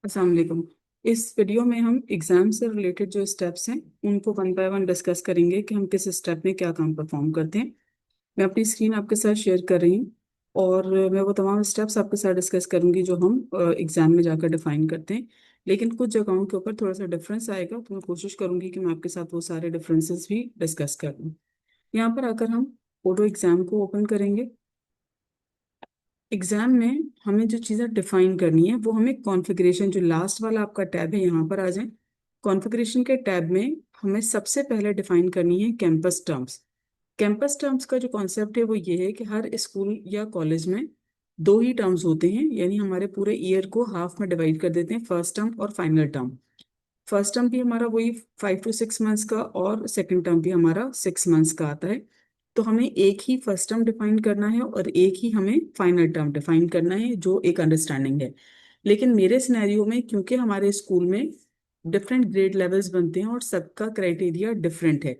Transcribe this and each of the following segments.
अस्सलाम वालेकुम। इस वीडियो में हम एग्जाम से रिलेटेड जो स्टेप्स हैं उनको वन बाय वन डिस्कस करेंगे कि हम किस स्टेप में क्या काम परफॉर्म करते हैं। मैं अपनी स्क्रीन आपके साथ शेयर कर रही हूँ और मैं वो तमाम स्टेप्स आपके साथ डिस्कस करूंगी जो हम एग्जाम में जाकर डिफाइन करते हैं। लेकिन कुछ जगहों के ऊपर थोड़ा सा डिफरेंस आएगा तो मैं कोशिश करूंगी कि मैं आपके साथ वो सारे डिफरेंसेस भी डिस्कस कर लूँ। यहाँ पर आकर हम फोटो एग्जाम को ओपन करेंगे। एग्जाम में हमें जो चीज़ें डिफाइन करनी है वो हमें कॉन्फ़िगरेशन, जो लास्ट वाला आपका टैब है यहाँ पर आ जाए। कॉन्फ़िगरेशन के टैब में हमें सबसे पहले डिफाइन करनी है कैंपस टर्म्स। कैंपस टर्म्स का जो कॉन्सेप्ट है वो ये है कि हर स्कूल या कॉलेज में दो ही टर्म्स होते हैं, यानी हमारे पूरे ईयर को हाफ में डिवाइड कर देते हैं, फर्स्ट टर्म और फाइनल टर्म। फर्स्ट टर्म भी हमारा वही 5 to 6 मंथ्स का और सेकंड टर्म भी हमारा 6 मंथ्स का आता है। तो हमें एक ही फर्स्ट टर्म डिफाइन करना है और एक ही हमें फाइनल टर्म डिफाइन करना है, जो एक अंडरस्टैंडिंग है। लेकिन मेरे सिनेरियो में क्योंकि हमारे स्कूल में डिफरेंट ग्रेड लेवल्स बनते हैं और सबका क्राइटेरिया डिफरेंट है,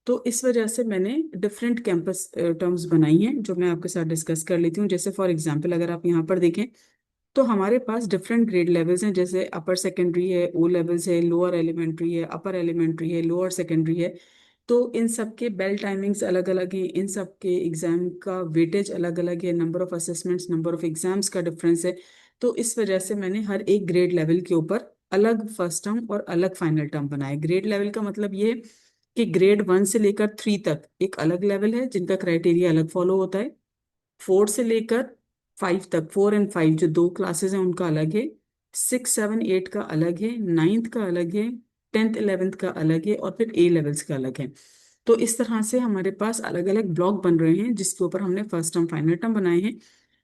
तो इस वजह से मैंने डिफरेंट कैंपस टर्म्स बनाई हैं जो मैं आपके साथ डिस्कस कर लेती हूँ। जैसे फॉर एग्जांपल अगर आप यहाँ पर देखें तो हमारे पास डिफरेंट ग्रेड लेवल्स हैं, जैसे अपर सेकेंडरी है, ओ लेवल्स है, लोअर एलिमेंट्री है, अपर एलिमेंट्री है, लोअर सेकेंडरी है। तो इन सब के बेल टाइमिंग्स अलग अलग हैं, इन सब के एग्जाम का वेटेज अलग अलग है, number of assessments, number of exams का डिफरेंस है। तो इस वजह से मैंने हर एक ग्रेड लेवल के ऊपर अलग फर्स्ट टर्म और अलग फाइनल टर्म बनाए। ग्रेड लेवल का मतलब ये है कि ग्रेड 1 से लेकर 3 तक एक अलग लेवल है जिनका क्राइटेरिया अलग फॉलो होता है। 4 से लेकर 5 तक, 4 और 5 जो दो क्लासेस हैं उनका अलग है। 6, 7, 8 का अलग है, 9th का अलग है, 10th 11th का अलग है और फिर ए लेवल्स का अलग है। तो इस तरह से हमारे पास अलग अलग ब्लॉक बन रहे हैं जिसके ऊपर हमने फर्स्ट टर्म फाइनल टर्म बनाए हैं।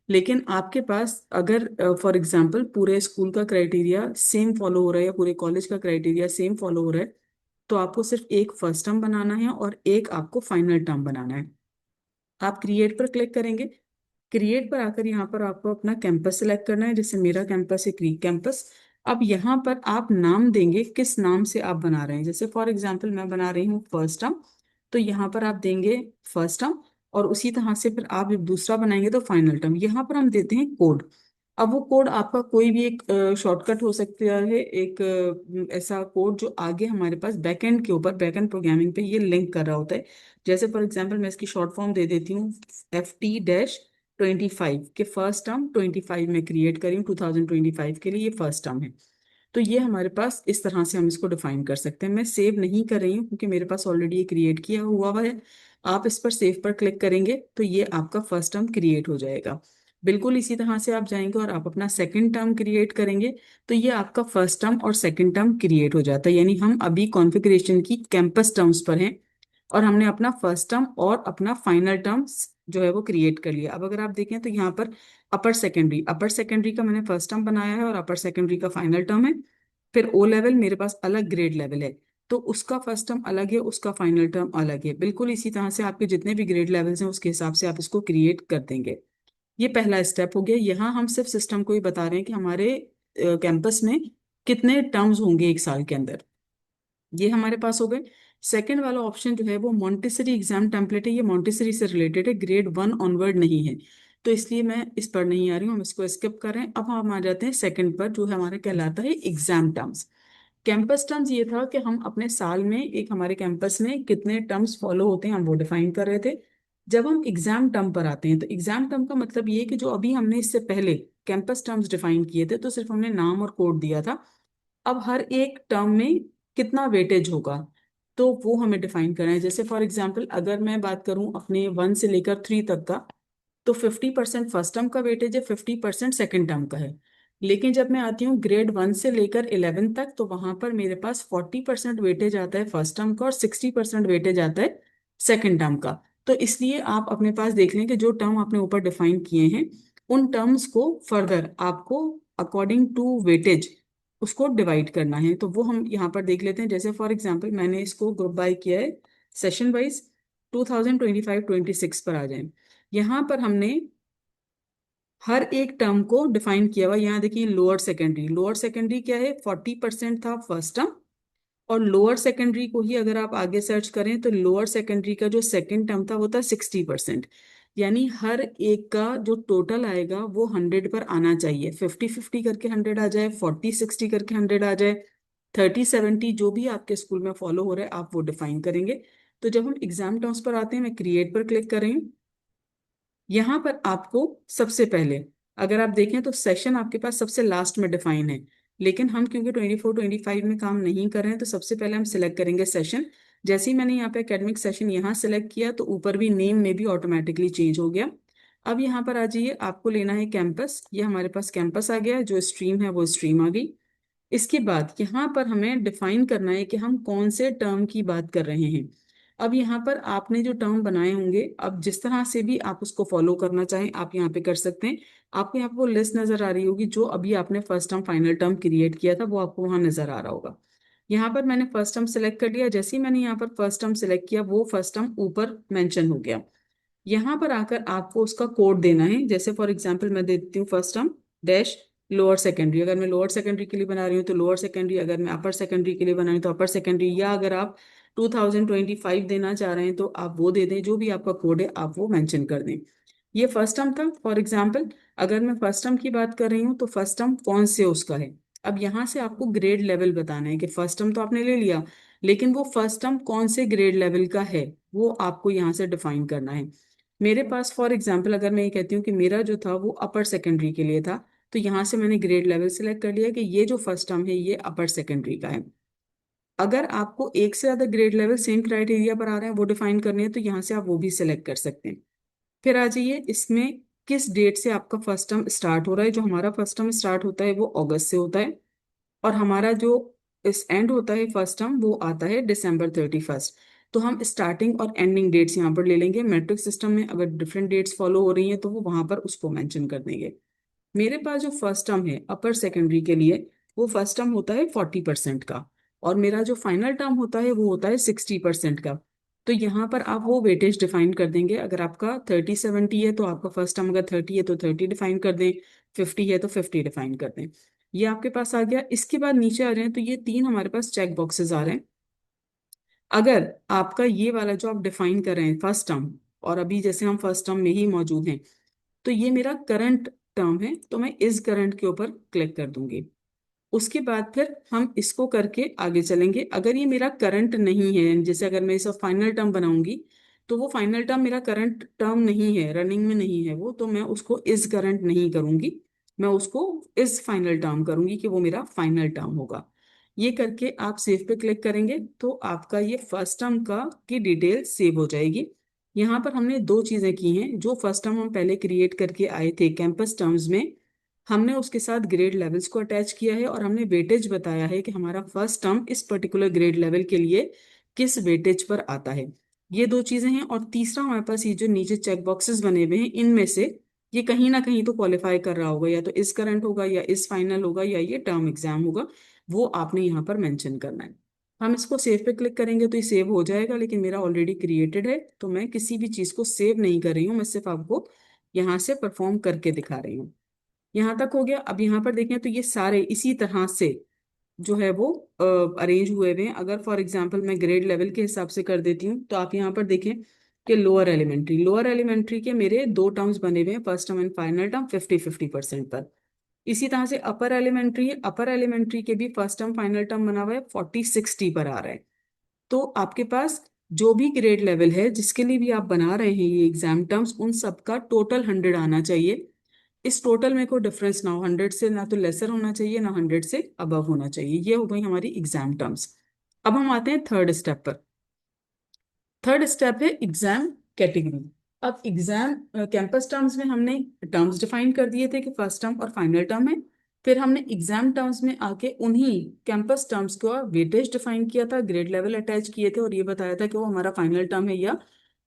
लेकिन आपके पास अगर फॉर एग्जांपल पूरे स्कूल का क्राइटेरिया सेम फॉलो हो रहा है या पूरे कॉलेज का क्राइटेरिया सेम फॉलो हो रहा है, तो आपको सिर्फ एक फर्स्ट टर्म बनाना है और एक आपको फाइनल टर्म बनाना है। आप क्रिएट पर क्लिक करेंगे। क्रिएट पर आकर यहाँ पर आपको अपना कैंपस सिलेक्ट करना है, जैसे मेरा कैंपस है क्री कैंपस। अब यहाँ पर आप नाम देंगे किस नाम से आप बना रहे हैं। जैसे फॉर एग्जांपल मैं बना रही हूँ फर्स्ट टर्म, तो यहाँ पर आप देंगे फर्स्ट टर्म और उसी तरह से फिर आप एक दूसरा बनाएंगे तो फाइनल टर्म। यहाँ पर हम देते हैं कोड। अब वो कोड आपका कोई भी एक शॉर्टकट हो सकता है, एक ऐसा कोड जो आगे हमारे पास बैकएंड के ऊपर, बैकएंड प्रोग्रामिंग पे ये लिंक कर रहा होता है। जैसे फॉर एग्जांपल मैं इसकी शॉर्ट फॉर्म दे देती हूँ FT-25 के फर्स्ट टर्म 25 में क्रिएट करी, 2025 के लिए ये फर्स्ट टर्म है। तो ये हमारे पास इस तरह से हम इसको डिफाइन कर सकते हैं। मैं सेव नहीं कर रही हूँ क्योंकि मेरे पास ऑलरेडी ये क्रिएट किया हुआ है। आप इस पर सेव पर क्लिक करेंगे तो ये आपका फर्स्ट टर्म क्रिएट हो जाएगा। बिल्कुल इसी तरह से आप जाएंगे और आप अपना सेकंड टर्म क्रिएट करेंगे तो ये आपका फर्स्ट टर्म और सेकंड टर्म क्रिएट हो जाता है। यानी हम अभी कॉन्फ़िगरेशन की कैंपस टर्म्स पर हैं और हमने अपना फर्स्ट टर्म और अपना फाइनल टर्म जो है वो क्रिएट कर लिया। अब अगर आप देखें तो यहाँ पर अपर सेकेंडरी का मैंने फर्स्ट टर्म बनाया है और अपर सेकेंडरी का फाइनल टर्म है। फिर ओ लेवल मेरे पास अलग ग्रेड लेवल है, तो उसका फर्स्ट टर्म अलग है, उसका फाइनल टर्म अलग है। बिल्कुल इसी तरह से आपके जितने भी ग्रेड लेवल्स हैं उसके हिसाब से आप इसको क्रिएट कर देंगे। ये पहला स्टेप हो गया। यहाँ हम सिर्फ सिस्टम को ही बता रहे हैं कि हमारे कैंपस में कितने टर्म्स होंगे एक साल के अंदर। ये हमारे पास हो गए। सेकंड वाला ऑप्शन जो है वो मॉन्टेसरी एग्जाम टेम्पलेट है, ये मॉन्टेसरी से रिलेटेड है, ग्रेड 1 ऑनवर्ड नहीं है, तो इसलिए मैं इस पर नहीं आ रही हूँ, हम इसको स्किप कर रहे हैं। अब हम आ जाते हैं सेकंड पर जो हमारा कहलाता है एग्जाम टर्म्स। कैंपस टर्म्स ये था कि हम अपने साल में एक हमारे कैंपस में कितने टर्म्स फॉलो होते हैं हम वो डिफाइन कर रहे थे। जब हम एग्जाम टर्म पर आते हैं तो एग्जाम टर्म का मतलब ये है कि जो अभी हमने इससे पहले कैंपस टर्म्स डिफाइन किए थे तो सिर्फ हमने नाम और कोड दिया था। अब हर एक टर्म में कितना वेटेज होगा तो वो हमें डिफाइन करना है। जैसे फॉर एग्जांपल अगर मैं बात करूं अपने 1 से लेकर 3 तक का, तो 50% फर्स्ट टर्म का वेटेज है, 50% सेकेंड टर्म का है। लेकिन जब मैं आती हूँ ग्रेड 1 से लेकर 11 तक तो वहां पर मेरे पास 40% वेटेज आता है फर्स्ट टर्म का और 60% वेटेज आता है सेकेंड टर्म का। तो इसलिए आप अपने पास देख लें कि जो टर्म आपने ऊपर डिफाइन किए हैं उन टर्म्स को फर्दर आपको अकॉर्डिंग टू वेटेज उसको डिवाइड करना है। तो वो हम यहाँ पर देख लेते हैं। जैसे फॉर एग्जांपल मैंने इसको ग्रुप बाय किया है सेशन वाइज। 2025-26 पर आ जाए। यहाँ पर हमने हर एक टर्म को डिफाइन किया हुआ। यहाँ देखिए लोअर सेकेंडरी क्या है, 40% था फर्स्ट टर्म और लोअर सेकेंडरी को ही अगर आप आगे सर्च करें तो लोअर सेकेंडरी का जो सेकंड टर्म था वो था 60%। यानी हर एक का जो टोटल आएगा वो 100 पर आना चाहिए। 50-50 करके 100 आ जाए, 40-60 करके 100 आ जाए, 30-70 जो भी आपके स्कूल में फॉलो हो रहा है आप वो डिफाइन करेंगे। तो जब हम एग्जाम टर्म्स पर आते हैं, मैं क्रिएट पर क्लिक कर रही हूँ। यहाँ पर आपको सबसे पहले अगर आप देखें तो सेशन आपके पास सबसे लास्ट में डिफाइन है, लेकिन हम क्योंकि 24-25 में काम नहीं कर रहे हैं तो सबसे पहले हम सिलेक्ट करेंगे सेशन। जैसे ही मैंने यहाँ पे एकेडमिक सेशन यहाँ सिलेक्ट किया तो ऊपर भी नेम में भी ऑटोमेटिकली चेंज हो गया। अब यहाँ पर आ जाइए, आपको लेना है कैंपस। ये हमारे पास कैंपस आ गया, जो स्ट्रीम है वो स्ट्रीम आ गई। इसके बाद यहाँ पर हमें डिफाइन करना है कि हम कौन से टर्म की बात कर रहे हैं। अब यहाँ पर आपने जो टर्म बनाए होंगे, अब जिस तरह से भी आप उसको फॉलो करना चाहें आप यहाँ पे कर सकते हैं। आपको यहाँ पर वो लिस्ट नजर आ रही होगी, जो अभी आपने first term final term create किया था वो आपको वहां नजर आ रहा होगा। यहाँ पर मैंने फर्स्ट टर्म सेलेक्ट कर लिया। जैसे ही मैंने यहाँ पर फर्स्ट टर्म सेलेक्ट किया वो फर्स्ट टर्म ऊपर मेंशन हो गया। यहाँ पर आकर आपको उसका कोड देना है। जैसे फॉर एग्जांपल मैं देती हूँ first term dash lower secondary. अगर मैं लोअर सेकेंडरी के लिए बना रही हूँ तो लोअर सेकेंडरी, अगर मैं अपर सेकेंडरी के लिए बना रही हूँ तो अपर सेकेंडरी, या अगर आप 2025 देना चाह रहे हैं तो आप वो दे दें। जो भी आपका कोड है आप वो मेंशन कर दें। ये फर्स्ट टर्म था। फॉर एग्जाम्पल अगर मैं फर्स्ट टर्म की बात कर रही हूँ तो फर्स्ट टर्म कौन से उसका है। अब यहाँ से आपको ग्रेड लेवल बताना है कि फर्स्ट टर्म तो आपने ले लिया, लेकिन वो फर्स्ट टर्म कौन से ग्रेड लेवल का है वो आपको यहाँ से डिफाइन करना है। मेरे पास फॉर एग्जाम्पल अगर मैं ये कहती हूँ कि मेरा जो था वो अपर सेकेंडरी के लिए था, तो यहाँ से मैंने ग्रेड लेवल सिलेक्ट कर लिया कि ये जो फर्स्ट टर्म है ये अपर सेकेंडरी का है। अगर आपको एक से ज्यादा ग्रेड लेवल सेम क्राइटेरिया पर आ रहे हैं वो डिफाइन करने हैं तो यहाँ से आप वो भी सिलेक्ट कर सकते हैं। फिर आ जाइए, इसमें किस डेट से आपका फर्स्ट टर्म स्टार्ट हो रहा है। जो हमारा फर्स्ट टर्म स्टार्ट होता है वो अगस्त से होता है, और हमारा जो इस एंड होता है फर्स्ट टर्म वो आता है December 31। तो हम स्टार्टिंग और एंडिंग डेट्स यहाँ पर ले लेंगे। मैट्रिक सिस्टम में अगर डिफरेंट डेट्स फॉलो हो रही हैं तो वो वहां पर उसको मेंशन कर देंगे। मेरे पास जो फर्स्ट टर्म है अपर सेकेंडरी के लिए, वो फर्स्ट टर्म होता है 40% का, और मेरा जो फाइनल टर्म होता है वो होता है 60% का। तो यहाँ पर आप वो वेटेज डिफाइन कर देंगे। अगर आपका 30-70 है तो आपका फर्स्ट टर्म, अगर 30 है तो 30 डिफाइन कर दें, 50 है तो 50 डिफाइन कर दें। ये आपके पास आ गया। इसके बाद नीचे आ रहे हैं तो ये तीन हमारे पास चेक बॉक्सेस आ रहे हैं। अगर आपका ये वाला जो आप डिफाइन कर रहे हैं फर्स्ट टर्म, और अभी जैसे हम फर्स्ट टर्म में ही मौजूद हैं, तो ये मेरा करंट टर्म है तो मैं इस करंट के ऊपर क्लिक कर दूंगी। उसके बाद फिर हम इसको करके आगे चलेंगे। अगर ये मेरा करंट नहीं है, जैसे अगर मैं इसे फाइनल टर्म बनाऊंगी तो वो फाइनल टर्म मेरा करंट टर्म नहीं है, रनिंग में नहीं है वो, तो मैं उसको इस करंट नहीं करूंगी, मैं उसको इस फाइनल टर्म करूंगी कि वो मेरा फाइनल टर्म होगा। ये करके आप सेव पे क्लिक करेंगे तो आपका ये फर्स्ट टर्म का की डिटेल सेव हो जाएगी। यहाँ पर हमने दो चीजें की हैं। जो फर्स्ट टर्म हम पहले क्रिएट करके आए थे कैंपस टर्म्स में, हमने उसके साथ ग्रेड लेवल्स को अटैच किया है और हमने वेटेज बताया है कि हमारा फर्स्ट टर्म इस पर्टिकुलर ग्रेड लेवल के लिए किस वेटेज पर आता है। ये दो चीजें हैं। और तीसरा हमारे पास ये जो नीचे चेक बॉक्सेस बने हुए हैं, इनमें से ये कहीं ना कहीं तो क्वालिफाई कर रहा होगा, या तो इस करंट होगा या इस फाइनल होगा या ये टर्म एग्जाम होगा, वो आपने यहाँ पर मेंशन करना है। हम इसको सेव पे क्लिक करेंगे तो ये सेव हो जाएगा, लेकिन मेरा ऑलरेडी क्रिएटेड है तो मैं किसी भी चीज को सेव नहीं कर रही हूँ, मैं सिर्फ आपको यहाँ से परफॉर्म करके दिखा रही हूँ। यहाँ तक हो गया। अब यहाँ पर देखें तो ये सारे इसी तरह से जो है वो अरेंज हुए हुए हैं। अगर फॉर एग्जांपल मैं ग्रेड लेवल के हिसाब से कर देती हूँ तो आप यहाँ पर देखें कि लोअर एलिमेंट्री के मेरे दो टर्म्स बने हुए हैं, first term and final term 50-50% पर। इसी तरह से अपर एलिमेंट्री के भी फर्स्ट टर्म फाइनल टर्म बना हुआ है 40-60 पर आ रहा है। तो आपके पास जो भी ग्रेड लेवल है जिसके लिए भी आप बना रहे हैं ये एग्जाम टर्म्स, उन सबका टोटल 100 आना चाहिए। इस टोटल में कोई डिफरेंस ना हो, 100 से ना तो लेसर होना चाहिए ना 100 से अबव होना चाहिए। ये हो गई हमारी एग्जाम टर्म्स। अब हम आते हैं थर्ड स्टेप पर। थर्ड स्टेप है एग्जाम कैटेगरी। अब एग्जाम कैंपस टर्म्स में हमने टर्म्स डिफाइन कर दिए थे कि फर्स्ट टर्म और फाइनल टर्म है। फिर हमने एग्जाम टर्म्स में आके उन्हीं कैंपस टर्म्स को वेटेज डिफाइन किया था, ग्रेड लेवल अटैच किए थे और ये बताया था कि वो हमारा फाइनल टर्म है या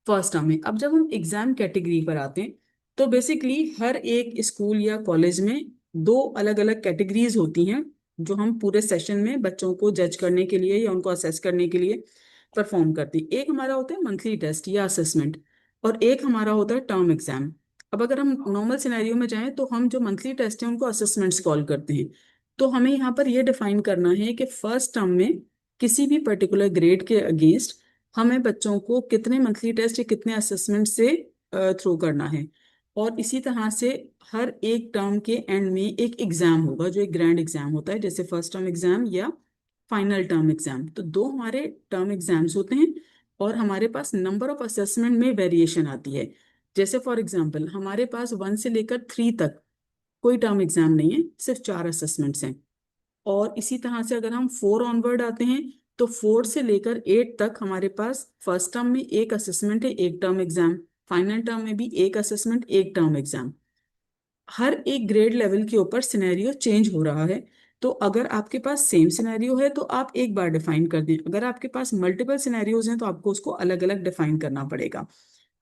फर्स्ट टर्म है। अब जब हम एग्जाम कैटेगरी पर आते हैं तो बेसिकली हर एक स्कूल या कॉलेज में दो अलग अलग कैटेगरीज होती हैं जो हम पूरे सेशन में बच्चों को जज करने के लिए या उनको असेस करने के लिए परफॉर्म करती। एक हमारा होता है मंथली टेस्ट या असेसमेंट, और एक हमारा होता है टर्म एग्जाम। अब अगर हम नॉर्मल सिनेरियो में जाएं तो हम जो मंथली टेस्ट है उनको असेसमेंट्स कॉल करते हैं। तो हमें यहाँ पर यह डिफाइन करना है कि फर्स्ट टर्म में किसी भी पर्टिकुलर ग्रेड के अगेंस्ट हमें बच्चों को कितने मंथली टेस्ट या कितने असेसमेंट से थ्रो करना है। और इसी तरह से हर एक टर्म के एंड में एक एग्जाम होगा, जो एक ग्रैंड एग्जाम होता है, जैसे फर्स्ट टर्म एग्जाम या फाइनल टर्म एग्जाम। तो दो हमारे टर्म एग्जाम्स होते हैं, और हमारे पास नंबर ऑफ असेसमेंट में वेरिएशन आती है। जैसे फॉर एग्जाम्पल हमारे पास 1 से लेकर 3 तक कोई टर्म एग्जाम नहीं है, सिर्फ 4 असेसमेंट्स हैं। और इसी तरह से अगर हम 4 ऑनवर्ड आते हैं, तो 4 से लेकर 8 तक हमारे पास फर्स्ट टर्म में एक असेसमेंट है, एक टर्म एग्जाम। फाइनल टर्म में भी एक असेसमेंट, एक टर्म एग्जाम। हर एक ग्रेड लेवल के ऊपर सिनेरियो चेंज हो रहा है। तो अगर आपके पास सेम सिनेरियो है तो आप एक बार डिफाइन कर दें, अगर आपके पास मल्टीपल सिनेरियोज हैं तो आपको उसको अलग अलग डिफाइन करना पड़ेगा।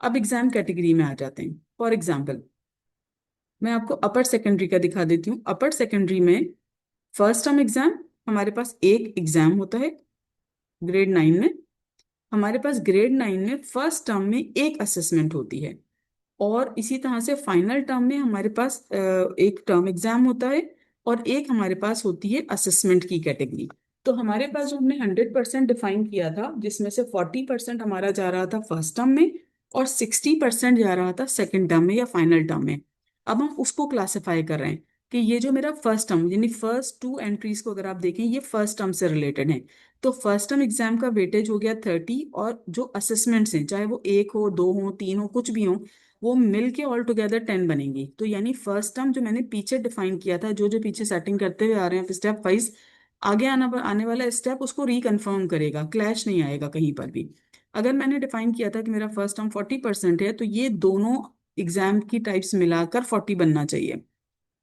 अब एग्जाम कैटेगरी में आ जाते हैं। फॉर एग्जाम्पल मैं आपको अपर सेकेंडरी का दिखा देती हूँ। अपर सेकेंडरी में फर्स्ट टर्म एग्जाम, हमारे पास एक एग्जाम होता है। ग्रेड 9 में हमारे पास ग्रेड 9 में फर्स्ट टर्म में एक असेसमेंट होती है। और इसी तरह से फाइनल टर्म में हमारे पास एक टर्म एग्जाम होता है, और एक हमारे पास होती है असेसमेंट की कैटेगरी। तो हमारे पास जो हमने 100% डिफाइन किया था, जिसमें से 40% हमारा जा रहा था फर्स्ट टर्म में, और 60% जा रहा था सेकेंड टर्म में या फाइनल टर्म में। अब हम उसको क्लासिफाई कर रहे हैं कि ये जो मेरा फर्स्ट टर्म, यानी फर्स्ट 2 एंट्रीज को अगर आप देखें, ये फर्स्ट टर्म से रिलेटेड है। तो फर्स्ट टर्म एग्जाम का वेटेज हो गया 30, और जो असेसमेंट्स हैं, चाहे वो एक हो, दो हो, तीन हो, कुछ भी हो, वो मिल के ऑल टुगेदर 10 बनेंगी। तो यानी फर्स्ट टर्म जो मैंने पीछे डिफाइन किया था, जो जो पीछे सेटिंग करते हुए आ रहे हैं स्टेप वाइज, आगे आने वाला स्टेप उसको रिकन्फर्म करेगा, क्लैश नहीं आएगा कहीं पर भी। अगर मैंने डिफाइन किया था कि मेरा फर्स्ट टर्म 40% है, तो ये दोनों एग्जाम की टाइप्स मिलाकर 40 बनना चाहिए।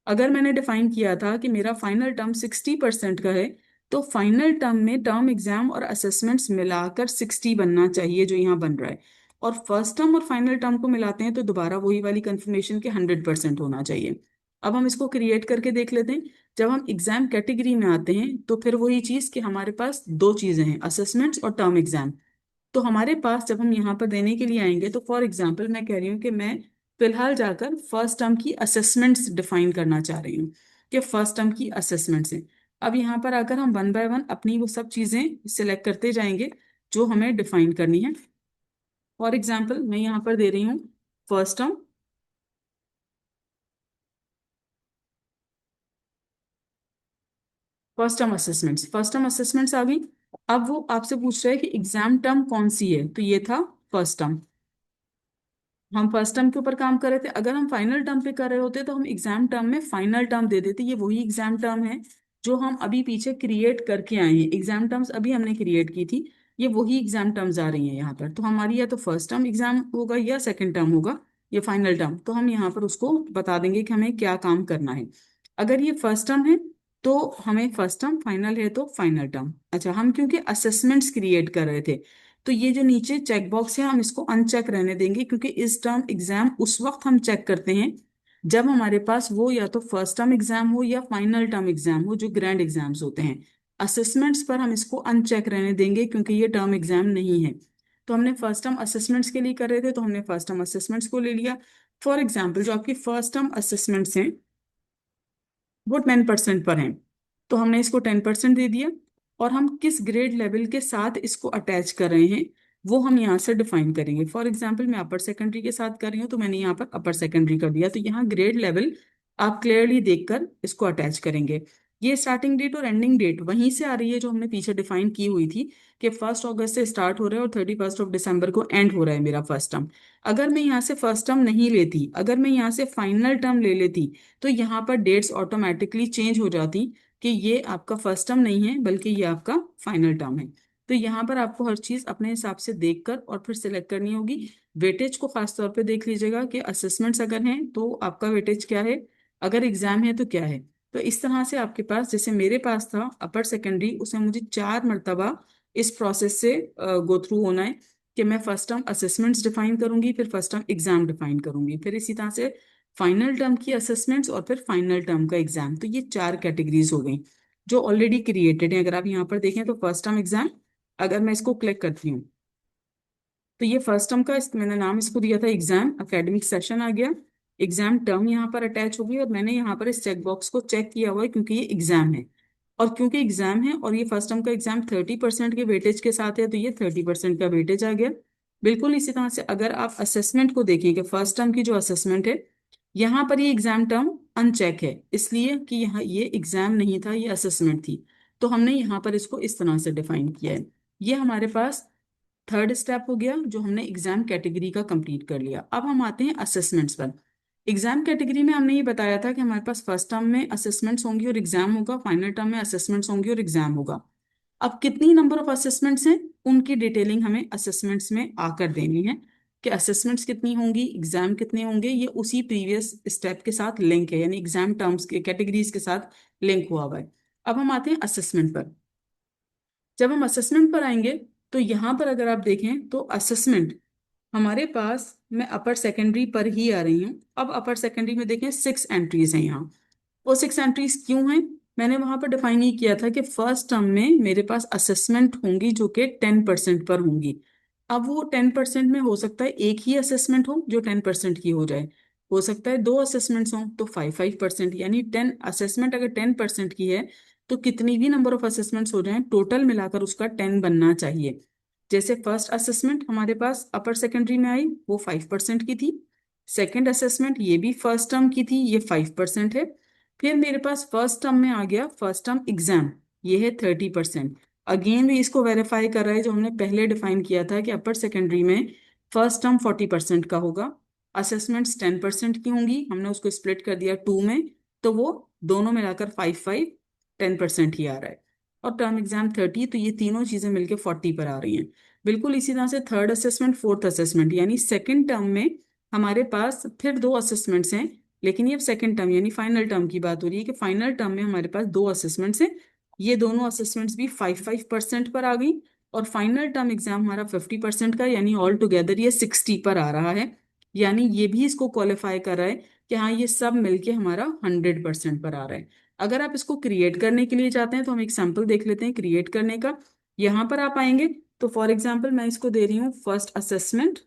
अगर मैंने डिफाइन किया था कि मेरा फाइनल टर्म 60% का है, तो फाइनल टर्म में टर्म एग्जाम और असेसमेंट्स मिलाकर 60 बनना चाहिए, जो यहाँ बन रहा है। और फर्स्ट टर्म और फाइनल टर्म को मिलाते हैं तो दोबारा वही वाली कंफर्मेशन के 100% होना चाहिए। अब हम इसको क्रिएट करके देख लेते हैं। जब हम एग्जाम कैटेगरी में आते हैं तो फिर वही चीज़ कि हमारे पास दो चीज़ें हैं, असेसमेंट्स और टर्म एग्जाम। तो हमारे पास जब हम यहाँ पर देने के लिए आएंगे, तो फॉर एग्जाम्पल मैं कह रही हूँ कि मैं फिलहाल जाकर फर्स्ट टर्म की असेसमेंट्स डिफाइन करना चाह रही हूँ, कि फर्स्ट टर्म की असेसमेंट्स हैं। अब यहाँ पर अगर हम 1 बाय 1 अपनी वो सब चीज़ें सिलेक्ट करते जाएंगे जो हमें डिफाइन करनी है। फॉर एग्जाम्पल मैं यहाँ पर दे रही हूँ first term, first term assessments आ गई। अब वो आपसे पूछ रहा है कि एग्जाम टर्म कौन सी है, तो ये था फर्स्ट टर्म। हम फर्स्ट टर्म के ऊपर काम कर रहे थे। अगर हम फाइनल टर्म पे कर रहे होते तो हम एग्जाम टर्म में फाइनल टर्म दे देते। ये वही एग्जाम टर्म है जो हम अभी पीछे क्रिएट करके आए हैं, एग्जाम टर्म्स अभी हमने क्रिएट की थी। ये वही एग्जाम टर्म्स आ रही हैं यहाँ पर। तो हमारी या तो फर्स्ट टर्म एग्जाम होगा या सेकंड टर्म होगा, या फाइनल टर्म। तो हम यहाँ पर उसको बता देंगे कि हमें क्या काम करना है। अगर ये फर्स्ट टर्म है तो हमें फर्स्ट टर्म, फाइनल है तो फाइनल टर्म। अच्छा, हम क्योंकि असेसमेंट्स क्रिएट कर रहे थे, तो ये जो नीचे चेक बॉक्स है हम इसको अनचेक रहने देंगे, क्योंकि इस टर्म एग्जाम उस वक्त हम चेक करते हैं जब हमारे पास वो या तो फर्स्ट टर्म एग्जाम हो या फाइनल टर्म एग्जाम हो, जो ग्रैंड एग्जाम्स होते हैं। असेसमेंट्स पर हम इसको अनचेक रहने देंगे क्योंकि ये टर्म एग्जाम नहीं है। तो हमने फर्स्ट टर्म असेसमेंट्स के लिए कर रहे थे, तो हमने फर्स्ट टर्म असेसमेंट्स को ले लिया। फॉर एग्जाम्पल जो आपकी फर्स्ट टर्म असेसमेंट्स हैं वो 10% पर हैं, तो हमने इसको 10% दे दिया। और हम किस ग्रेड लेवल के साथ इसको अटैच कर रहे हैं वो हम यहाँ से डिफाइन करेंगे। फॉर एग्जाम्पल मैं अपर सेकेंडरी के साथ कर रही हूँ, तो मैंने यहाँ पर अपर सेकेंडरी कर दिया। तो यहाँ ग्रेड लेवल आप क्लियरली देखकर इसको अटैच करेंगे। ये स्टार्टिंग डेट और एंडिंग डेट वहीं से आ रही है जो हमने पीछे डिफाइन की हुई थी, कि 1 अगस्त से स्टार्ट हो रहा है और 31 दिसंबर को एंड हो रहा है मेरा फर्स्ट टर्म। अगर मैं यहाँ से फर्स्ट टर्म नहीं लेती, अगर मैं यहाँ से फाइनल टर्म ले लेती, तो यहाँ पर डेट्स ऑटोमेटिकली चेंज हो जाती कि ये आपका फर्स्ट टर्म नहीं है बल्कि ये आपका फाइनल टर्म है। तो यहाँ पर आपको हर चीज़ अपने हिसाब से देखकर और फिर सिलेक्ट करनी होगी। वेटेज को खास तौर पे देख लीजिएगा कि असेसमेंट्स अगर हैं तो आपका वेटेज क्या है, अगर एग्जाम है तो क्या है। तो इस तरह से आपके पास, जैसे मेरे पास था अपर सेकेंडरी, उसमें मुझे 4 मरतबा इस प्रोसेस से गो थ्रू होना है, कि मैं फर्स्ट टर्म असेसमेंट्स डिफाइन करूंगी, फिर फर्स्ट टर्म एग्जाम डिफाइन करूंगी, फिर इसी तरह से फाइनल टर्म की असेसमेंट्स, और फिर फाइनल टर्म का एग्जाम। तो ये 4 कैटेगरीज हो गई जो ऑलरेडी क्रिएटेड है। अगर आप यहाँ पर देखें तो फर्स्ट टर्म एग्जाम, अगर मैं इसको क्लिक करती हूँ तो ये फर्स्ट टर्म का मैंने नाम इसको दिया था एग्जाम एकेडमिक सेशन आ गया। एग्जाम टर्म यहाँ पर अटैच हो गई, और मैंने यहाँ पर इस चेक बॉक्स को चेक किया हुआ है क्योंकि ये एग्जाम है। और क्योंकि एग्जाम है और ये फर्स्ट टर्म का एग्जाम 30% के वेटेज के साथ है, तो ये 30% का वेटेज आ गया। बिल्कुल इसी तरह से अगर आप असेसमेंट को देखें कि फर्स्ट टर्म की जो असेसमेंट है, यहाँ पर ये एग्जाम टर्म अनचेक है, इसलिए कि यहाँ ये एग्जाम नहीं था, ये असेसमेंट थी। तो हमने यहाँ पर इसको इस तरह से डिफाइन किया है। ये हमारे पास थर्ड स्टेप हो गया, जो हमने एग्जाम कैटेगरी का कंप्लीट कर लिया। अब हम आते हैं असेसमेंट्स पर। एग्जाम कैटेगरी में हमने ये बताया था कि हमारे पास फर्स्ट टर्म में असेसमेंट्स होंगी और एग्जाम होगा, फाइनल टर्म में असेसमेंट्स होंगी और एग्जाम होगा। अब कितनी नंबर ऑफ असेसमेंट्स हैं, उनकी डिटेलिंग हमें असेसमेंट्स में आकर देनी है कि असेसमेंट्स कितनी होंगी, एग्जाम कितने होंगे। ये उसी प्रीवियस स्टेप के साथ लिंक है, यानी एग्जाम टर्म्स के कैटेगरीज के साथ लिंक हुआ हुआ है। अब हम आते हैं असेसमेंट पर। जब हम असेसमेंट पर आएंगे, तो यहाँ पर अगर आप देखें तो असेसमेंट हमारे पास, मैं अपर सेकेंडरी पर ही आ रही हूँ। अब अपर सेकेंडरी में देखें 6 एंट्रीज हैं यहाँ। वो 6 एंट्रीज क्यों हैं? मैंने वहां पर डिफाइन ये किया था कि फर्स्ट टर्म में मेरे पास असेसमेंट होंगी जो कि 10% पर होंगी। अब वो 10% में हो सकता है एक ही असेसमेंट हो जो 10% की हो जाए, हो सकता है दो असेसमेंट्स हों तो 5-5%, यानी 10 असेसमेंट अगर 10% की है तो कितनी भी नंबर ऑफ असेसमेंट्स हो जाएं, टोटल मिलाकर उसका 10 बनना चाहिए। जैसे फर्स्ट असेसमेंट हमारे पास अपर सेकेंडरी में आई, वो 5% की थी। सेकेंड असेसमेंट ये भी फर्स्ट टर्म की थी, ये 5% है। फिर मेरे पास फर्स्ट टर्म में आ गया फर्स्ट टर्म एग्जाम, ये है 30%। अगेन भी इसको वेरीफाई कर रहा है जो हमने पहले डिफाइन किया था कि अपर सेकेंडरी में फर्स्ट टर्म 40% का होगा, असेसमेंट्स 10% की होंगी, हमने उसको स्प्लिट कर दिया 2 में, तो वो दोनों मिलाकर 5-5 10% ही आ रहा है। और टर्म एग्जाम 30, तो ये तीनों चीजें मिलकर 40 पर आ रही हैं। बिल्कुल इसी तरह से थर्ड असेसमेंट फोर्थ असेसमेंट, यानी सेकेंड टर्म में हमारे पास फिर दो असेसमेंट्स हैं, लेकिन ये सेकेंड टर्म यानी फाइनल टर्म की बात हो रही है कि फाइनल टर्म में हमारे पास दो असेसमेंट्स हैं। ये दोनों असेसमेंट्स भी 5-5% पर आ गई। और फाइनल टर्म एग्जाम हमारा 50% का, यानी ऑल टुगेदर ये 60 पर आ रहा है। यानी ये भी इसको क्वालिफाई कर रहा है कि हाँ ये सब मिलके हमारा 100% पर आ रहा है। अगर आप इसको क्रिएट करने के लिए चाहते हैं तो हम एक सैंपल देख लेते हैं क्रिएट करने का। यहाँ पर आप आएंगे तो फॉर एग्जाम्पल मैं इसको दे रही हूँ फर्स्ट असेसमेंट।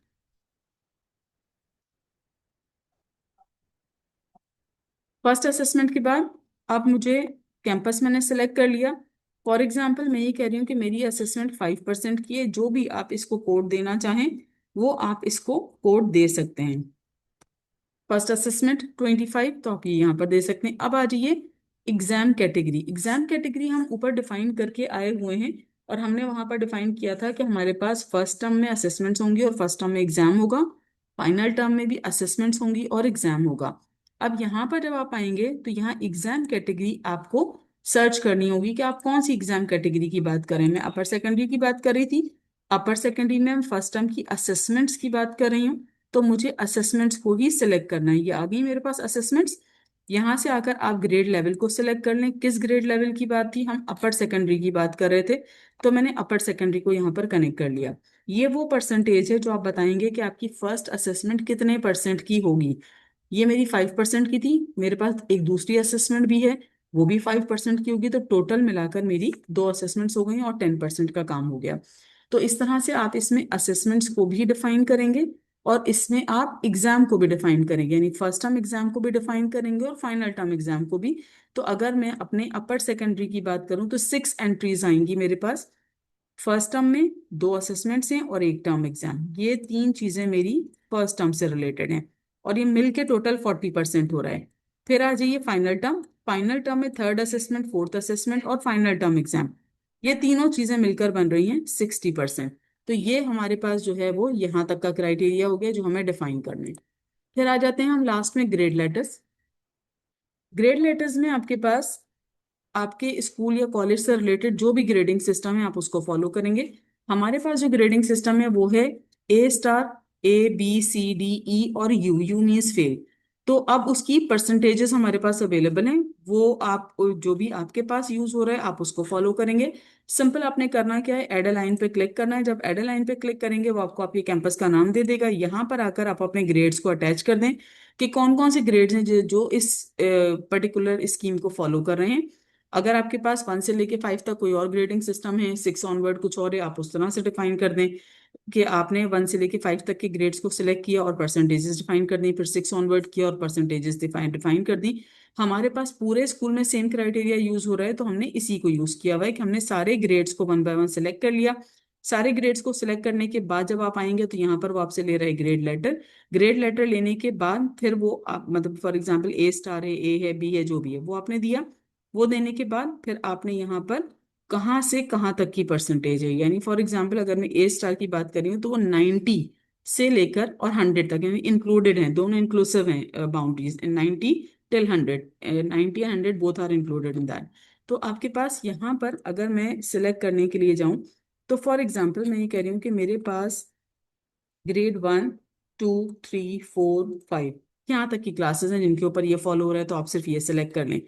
फर्स्ट असेसमेंट के बाद अब मुझे कैंपस मैंने सेलेक्ट कर लिया। फॉर एग्जांपल मैं ये कह रही हूँ कि मेरी असेसमेंट 5% की है, जो भी आप इसको कोड देना चाहें वो आप इसको कोड दे सकते हैं। फर्स्ट असेसमेंट 25, तो आप ये यहाँ पर दे सकते हैं। अब आ जाइए एग्जाम कैटेगरी। एग्जाम कैटेगरी हम ऊपर डिफाइन करके आए हुए हैं, और हमने वहां पर डिफाइन किया था कि हमारे पास फर्स्ट टर्म में असेसमेंट्स होंगी और फर्स्ट टर्म में एग्जाम होगा, फाइनल टर्म में भी असेसमेंट्स होंगी और एग्जाम होगा। अब यहाँ पर जब आप आएंगे तो यहाँ एग्जाम कैटेगरी आपको सर्च करनी होगी कि आप कौन सी एग्जाम कैटेगरी की बात करें। मैं अपर सेकेंडरी की बात कर रही थी, अपर सेकेंडरी में हम फर्स्ट टर्म की असेसमेंट्स की बात कर रही हूँ, तो मुझे असेसमेंट्स को ही सिलेक्ट करना है। ये आ गई मेरे पास असेसमेंट्स। यहाँ से आकर आप ग्रेड लेवल को सिलेक्ट कर लें, किस ग्रेड लेवल की बात थी, हम अपर सेकेंडरी की बात कर रहे थे, तो मैंने अपर सेकेंडरी को यहाँ पर कनेक्ट कर लिया। ये वो परसेंटेज है जो आप बताएंगे कि आपकी फर्स्ट असेसमेंट कितने परसेंट की होगी। ये मेरी 5% की थी, मेरे पास एक दूसरी असेसमेंट भी है, वो भी 5% की होगी, तो टोटल मिलाकर मेरी दो असेसमेंट्स हो गई और 10% का काम हो गया। तो इस तरह से आप इसमें असेसमेंट्स को भी डिफाइन करेंगे और इसमें आप एग्जाम को भी डिफाइन करेंगे, यानी फर्स्ट टर्म एग्जाम को भी डिफाइन करेंगे और फाइनल टर्म एग्जाम को भी। तो अगर मैं अपने अपर सेकेंडरी की बात करूं तो 6 एंट्रीज आएंगी मेरे पास। फर्स्ट टर्म में दो असेसमेंट्स हैं और एक टर्म एग्जाम, ये तीन चीजें मेरी फर्स्ट टर्म से रिलेटेड हैं, और ये मिलके टोटल 40% हो रहा है। फिर आ जाइए फाइनल टर्म। फाइनल टर्म में थर्ड असेसमेंट, फोर्थ असेसमेंट और फाइनल टर्म एग्जाम, ये तीनों चीजें मिलकर बन रही हैं 60%। तो ये हमारे पास जो है वो यहाँ तक का क्राइटेरिया हो गया जो हमें डिफाइन करना है। फिर आ जाते हैं हम लास्ट में ग्रेड लेटर्स। ग्रेड लेटर्स में आपके पास आपके स्कूल या कॉलेज से रिलेटेड जो भी ग्रेडिंग सिस्टम है आप उसको फॉलो करेंगे। हमारे पास जो ग्रेडिंग सिस्टम है वो है A star, A B C D E और यू मीन्स फेल। तो अब उसकी परसेंटेजेस हमारे पास अवेलेबल हैं, वो आप जो भी आपके पास यूज हो रहा है आप उसको फॉलो करेंगे। सिंपल आपने करना क्या है, एड अ लाइन पे क्लिक करना है। जब एड अ लाइन पे क्लिक करेंगे वो आपको आपके कैंपस का नाम दे देगा। यहाँ पर आकर आप अपने ग्रेड्स को अटैच कर दें कि कौन कौन से ग्रेड्स हैं जो इस पर्टिकुलर स्कीम को फॉलो कर रहे हैं। अगर आपके पास 1 से लेके 5 तक कोई और ग्रेडिंग सिस्टम है, 6 ऑनवर्ड कुछ और है, आप उस तरह से डिफाइन कर दें कि आपने 1 से लेके 5 तक के ग्रेड्स को सिलेक्ट किया और परसेंटेजेस डिफाइन कर दी, फिर 6 ऑनवर्ड किया और परसेंटेजेस डिफाइन डिफाइन कर दी। हमारे पास पूरे स्कूल में सेम क्राइटेरिया यूज हो रहा है, तो हमने इसी को यूज किया हुआ है कि हमने सारे ग्रेड्स को 1 बाय 1 सिलेक्ट कर लिया। सारे ग्रेड्स को सिलेक्ट करने के बाद जब आप आएंगे तो यहाँ पर वो आपसे ले रहा है ग्रेड लेटर। ग्रेड लेटर लेने के बाद फिर वो आप मतलब फॉर एग्जांपल ए स्टार है, ए है, बी है, जो भी है वो आपने दिया। वो देने के बाद फिर आपने यहाँ पर कहाँ से कहाँ तक की परसेंटेज है, यानी फॉर एग्जांपल अगर मैं ए स्टार की बात कर रही हूँ तो वो 90 से लेकर और 100 तक, यानी इंक्लूडेड हैं, दोनों इंक्लूसिव हैं boundaries, 90 till 100, 90 and 100 both are included in that. तो आपके पास यहाँ पर अगर मैं सिलेक्ट करने के लिए जाऊँ तो फॉर एग्जाम्पल मैं ये कह रही हूँ कि मेरे पास ग्रेड 1, 2, 3, 4, 5 यहाँ तक की क्लासेस हैं जिनके ऊपर ये फॉलो हो रहा है, तो आप सिर्फ ये सिलेक्ट कर लें।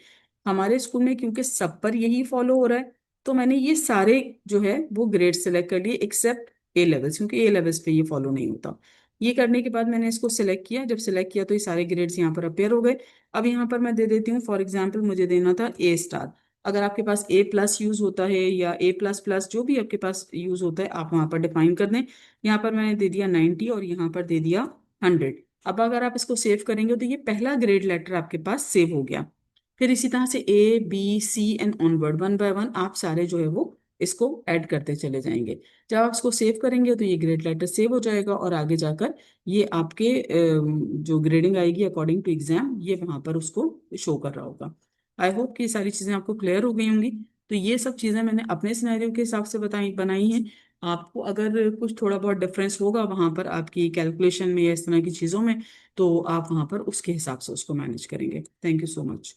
हमारे स्कूल में क्योंकि सब पर यही फॉलो हो रहा है, तो मैंने ये सारे जो है वो ग्रेड सेलेक्ट कर लिए एक्सेप्ट ए लेवल्स, क्योंकि ए लेवल्स पे ये फॉलो नहीं होता। ये करने के बाद मैंने इसको सिलेक्ट किया, जब सिलेक्ट किया तो ये सारे ग्रेड्स यहाँ पर अपेयर हो गए। अब यहाँ पर मैं दे देती हूँ, फॉर एग्जाम्पल मुझे देना था ए स्टार। अगर आपके पास ए प्लस यूज होता है या ए प्लस प्लस जो भी आपके पास यूज होता है आप वहां पर डिफाइन कर दें। यहाँ पर मैंने दे दिया 90 और यहाँ पर दे दिया 100। अब अगर आप इसको सेव करेंगे तो ये पहला ग्रेड लेटर आपके पास सेव हो गया। फिर इसी तरह से A B C and onward one by one आप सारे जो है वो इसको ऐड करते चले जाएंगे। जब आप इसको सेव करेंगे तो ये ग्रेड लेटर सेव हो जाएगा और आगे जाकर ये आपके जो ग्रेडिंग आएगी अकॉर्डिंग टू एग्जाम ये वहां पर उसको शो कर रहा होगा। आई होप कि ये सारी चीजें आपको क्लियर हो गई होंगी। तो ये सब चीजें मैंने अपने सिनेरियो के हिसाब से बताई बनाई हैं। आपको अगर कुछ थोड़ा बहुत डिफरेंस होगा वहां पर आपकी कैलकुलेशन में या इस तरह की चीजों में, तो आप वहां पर उसके हिसाब से उसको मैनेज करेंगे। Thank you so much.